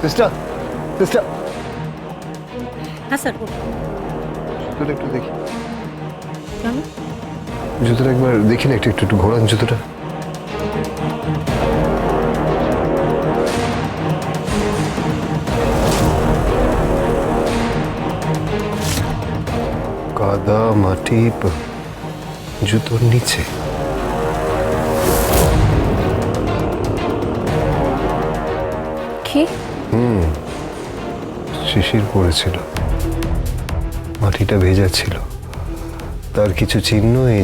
Sister sister হ্যাঁ sir. জুতোটা একটু দেখি, কেন? জুতোটা একবার দেখি না, একটু একটু একটু ঘোরান জুতোটা। কাদা মাটি জুতোর নিচে। কি? শিশির পড়েছিল, মাটিটা ভেজা ছিল, তার কিছু চিহ্ন এই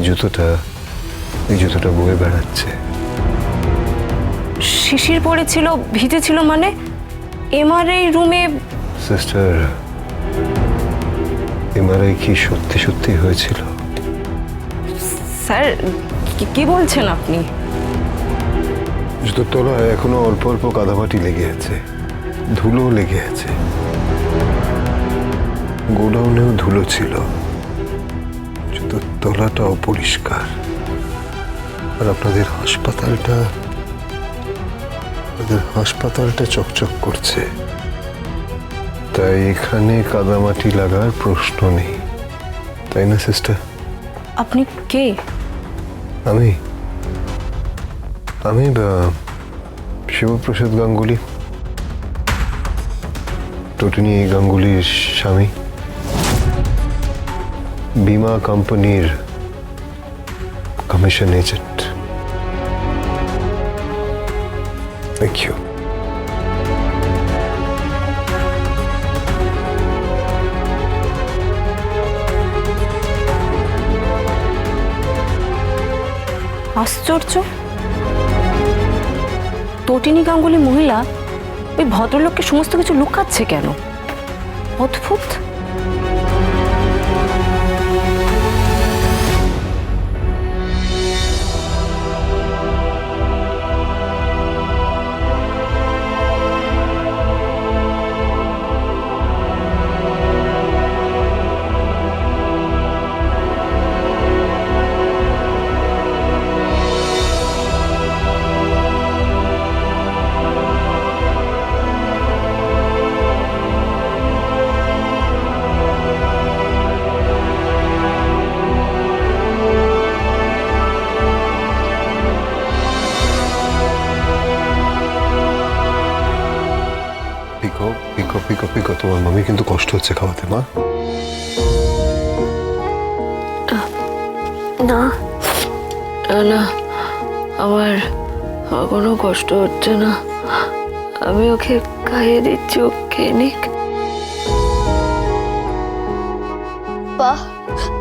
জুতোটা বয়ে বেড়াচ্ছে। শিশির পড়েছিল, ভিজেছিল মানে? এমআরআই রুমে? সিস্টার, এমআরআই কি সত্যি সত্যি হয়েছিল? স্যার কি বলছেন আপনি? জুতোর তলায় এখনো অল্প অল্প কাদামাটি লেগে আছে, ধুলো লেগে আছে। গোডাউনেও ধুলো ছিল, জুতোর তলাটা অপরিষ্কার। আর আপনাদের হাসপাতালটা চকচক করছে, তাই এখানে কাদামাটি লাগার প্রশ্ন নেই, তাই না সিস্টার? আপনি কে? আমি শিবপ্রসাদ গাঙ্গুলি, তটিনী গাঙ্গুলির স্বামী, বীমা কোম্পানির কমিশন এজেন্ট। Thank you. আশ্চর্য, তটিনী গাঙ্গুলি মহিলা ওই ভদ্রলোককে সমস্ত কিছু লুকাচ্ছে কেন? অদ্ভুত। পিকো পিকো পিকো পিকো, তোমার মামি কিন্তু কষ্ট হচ্ছে খাওয়াতে। মা, না না, আমার কোনো কষ্ট হচ্ছে না। আমি ওকে খাইয়ে দিচ্ছি, ও খেয়ে নিক।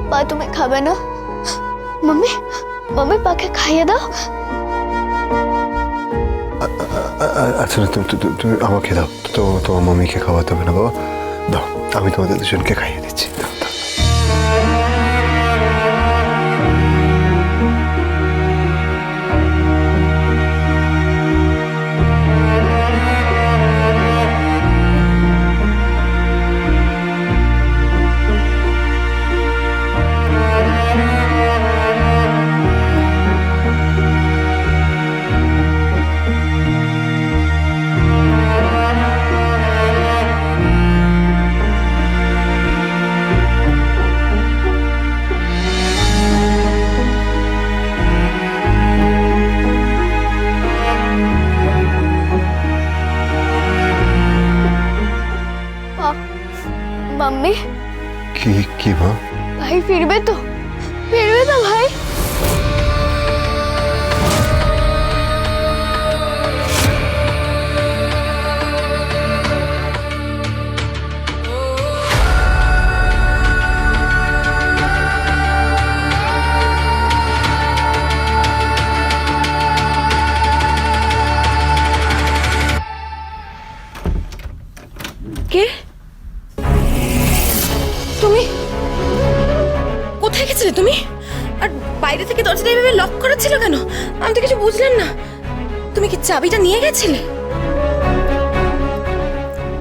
পা তুমি খাবে না? মাম্মি পাকে খাইয়ে দাও। আচ্ছা তুমি আমাকে দাও, তোমার মামিকে খাওয়াতে হবে না বাবা, দাও, আমি তোমাদের দুজনকে খাইয়ে দিচ্ছি। দাও দাও। মাম্মি, কি মা? ভাই ফিরবে তো? ফিরবে তো ভাই? কে? তুমি কোথায় গেছিলে তুমি? আর বাইরে থেকে দরজাটা এভাবে লক করা ছিল কেন? আমি তো কিছু বুঝলাম না। তুমি কি চাবিটা নিয়ে গেছিলে?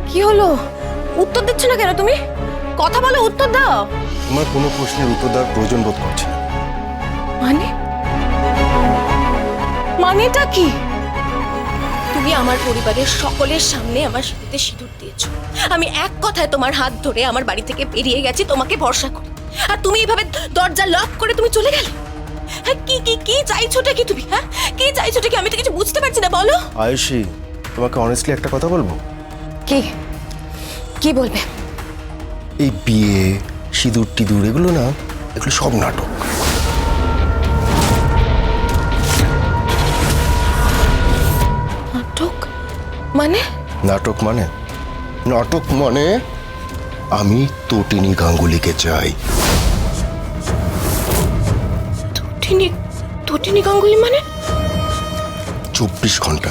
কি হলো? উত্তর দিচ্ছ না কেন তুমি? কথা বলো, উত্তর দাও। তোমার কোনো প্রশ্নের উত্তর দেওয়ার প্রয়োজন বোধ করছে না। মানেটা কি? তুমি আমার পরিবারের সকলের সামনে আমার সিঁথিতে সিঁদুর দিয়েছো। আমি এক কথায় তোমার হাত ধরে আমার বাড়ি থেকে বেরিয়ে গেছি তোমাকে ভরসা করে, আর তুমি এইভাবে দরজা লক করে তুমি চলে গেলে। হ্যাঁ, কি কি কি চাইছোটা কি তুমি? হ্যাঁ, কি চাইছোটা কি? আমি তো কিছু বুঝতে পারছি না, বলো। আয়ুষী, তোমাকে অনেস্টলি একটা কথা বলবো। কি কি বলবে? এই বিয়ে, সিঁদুর টিদুর এগুলো না, এগুলো সব নাটক। নাটক মানে? নাটক মানে? নাটক মানে আমি তটিনী গাঙ্গুলিকে চাই। তটিনী? তটিনী গাঙ্গুলি মানে? 24 ঘন্টা।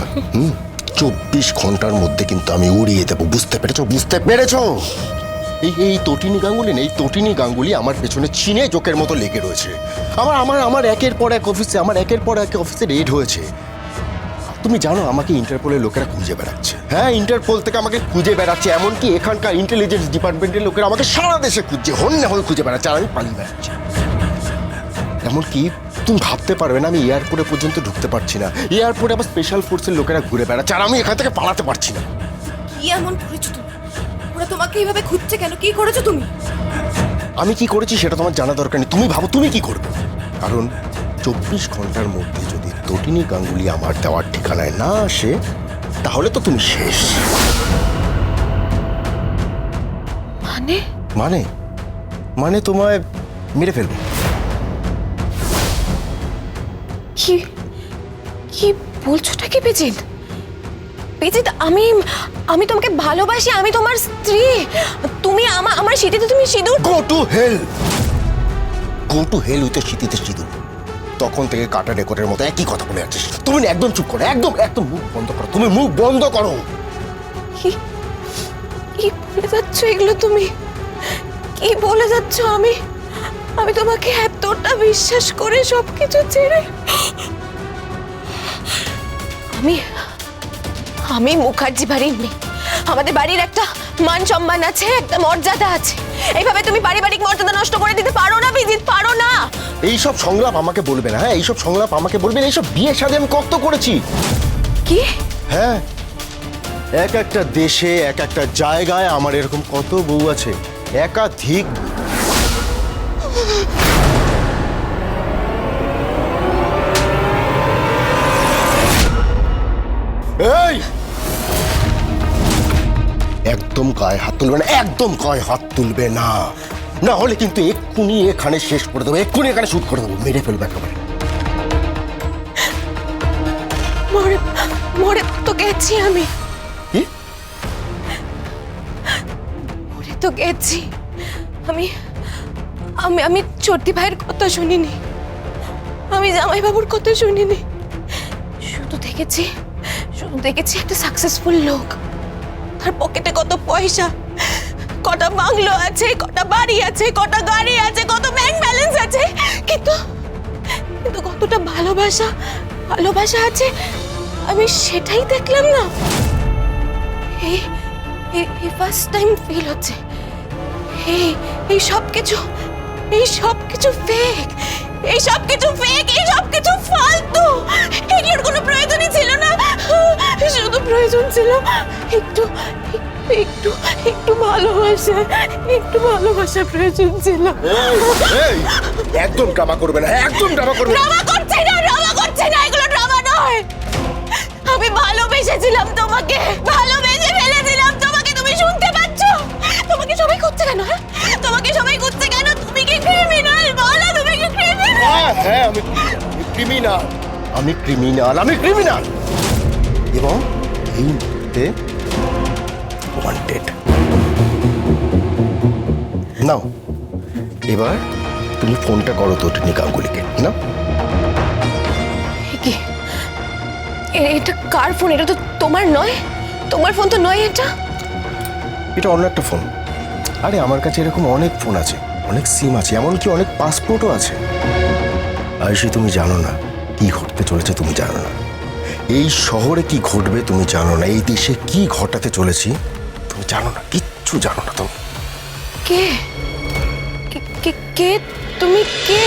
24 ঘন্টার মধ্যে কিন্তু আমি উড়িয়ে দেবো। বুঝতে পেরেছো? বুঝতে পেরেছো? এই তটিনী গাঙ্গুলি না, এই তটিনী গাঙ্গুলি আমার পেছনে চিনে জোকের মতো লেগে রয়েছে। আমার একের পর এক অফিসে, আমার একের পর এক অফিসে রেড হয়েছে। তুমি জানো আমাকে ইন্টারপোলের লোকেরা খুঁজে বেড়াচ্ছে। হ্যাঁ, ইন্টারপোল থেকে আমাকে খুঁজে বেড়াচ্ছে, এমনকি এখানকার ইন্টেলিজেন্স ডিপার্টমেন্টের লোকেরা আমাকে সারা দেশে খুঁজছে, হন না হন খুঁজে বেড়াচ্ছে, আর আমি পালিয়ে বেড়াচ্ছি। এমনকি তুমি ভাবতে পারবে না, আমি এয়ারপোর্টে পর্যন্ত ঢুকতে পারছি না। এয়ারপোর্টে আবার স্পেশাল ফোর্সের লোকেরা ঘুরে বেড়াচ্ছে, আর আমি এখান থেকে পালাতে পারছি না। কি এমন করেছো তুমি? ওরা তোমাকে এইভাবে খুঁজছে কেন? কি করেছো তুমি? আমি কি করেছি সেটা তোমার জানা দরকার নেই। তুমি ভাবো তুমি কি করবে, কারণ 24 ঘন্টার মধ্যে যদি তটিনী গাঙ্গুলি আমার দেওয়ার ঠিকানায় না আসে, তাহলে তো তুমি শেষ। মানে? মানে মানে তোমায় মেরে ফেলবো। কি কি বলছোটা কি বেজিত? বেজিত, আমি আমি তোমাকে ভালোবাসি, আমি তোমার স্ত্রী। তুমি আমার সিঁথিতে তুমি সিঁদুর। Go to hell, go to hell with সিঁথিতে সিঁদুর। তখন থেকে কাটা রেকর্ডের মতো একই কথা বলে যাচ্ছিস। তুমি না, একদম চুপ করো, একদম একদম মুখ বন্ধ করো। তুমি মুখ বন্ধ করো। কি কি বলে যাচ্ছ এগুলো তুমি? কি বলে যাচ্ছ? আমি আমি তোমাকে এতটা বিশ্বাস করে সবকিছু ছেড়ে আমি আমি মুখার্জি বাড়ির মেয়ে। আমাদের বাড়ির একটা মান সম্মান আছে, একটা মর্যাদা আছে। এইভাবে তুমি পারিবারিক মর্যাদা নষ্ট করে দিতে পারো না বিজিত, পারো না। এইসব সংলাপ আমাকে বলবে না। হ্যাঁ, এইসব সংলাপ আমাকে বলবেন। এইসব বিয়ে শাদী আমি কত করেছি। কি? হ্যাঁ, এক একটা দেশে, এক একটা জায়গায় আমার এরকম কত বউ আছে, একাধিক। এই, একদম গায়ে হাত তুলবে না, একদম গায়ে হাত তুলবে না, না হলে কিন্তু এক্ষুনি এখানে শেষ করে দেবো, এক্ষুনি এখানে শুট করে দেবো, মেরে ফেলবো একেবারে। মরে মরে তো গেছি আমি, কি? মরে তো গেছি আমি। আমি আমি চটি ভাইয়ের কথা শুনিনি, আমি জামাই বাবুর কথা শুনিনি। শুধু দেখেছি একটা সাকসেসফুল লোক, তার পকেটে কত পয়সা, কটা বাংলো আছে, কটা বাড়ি আছে, কটা গাড়ি আছে, কত ব্যাংক ব্যালেন্স আছে, কিন্তু কতটা ভালোবাসা আছে আমি সেটাই দেখলাম না। এই ফার্স্ট টাইম ফিল হচ্ছে এই সব কিছু ফেক, এই সব কিছু ফালতু। এগুলোর কোনো প্রয়োজনই ছিল না, শুধু প্রয়োজন ছিল একটু একটু একটু ভালোবাসা প্রয়োজন ছিল। একদম ড্রামা করবে না, একদম ড্রামা করবে না। ড্রামা করছে না, এগুলো ড্রামা নয়। আমি ভালোবেসেছিলাম তোমাকে, ভালোবেসে ফেলেছিলাম তোমাকে। তুমি শুনতে পাচ্ছ? তোমাকে সবাই খুঁজছে কেন? হ্যাঁ, তোমাকে সবাই খুঁজছে কেন? তুমি কি ক্রিমিনাল? বলো, তুমি কি ক্রিমিনাল? হ্যাঁ, আমি ক্রিমিনাল এবং এই মুহূর্তে ওয়ান্টেড। নাও, এবার তুমি ফোনটা করো তটিনী গাঙ্গুলিকে। না, কি এটা কার ফোন? এটা তো তোমার নয়, তোমার ফোন তো নয়। এটা অন্য একটা ফোন। আরে আমার কাছে এরকম অনেক ফোন আছে, অনেক সিম আছে, এমনকি অনেক পাসপোর্টও আছে। আয়ুষী, তুমি জানো না কি ঘটতে চলেছে, তুমি জানো না এই শহরে কি ঘটবে, তুমি জানো না এই দেশে কি ঘটাতে চলেছি, তুমি জানো না, কিচ্ছু জানো না তুমি। কে কে তুমি? কে?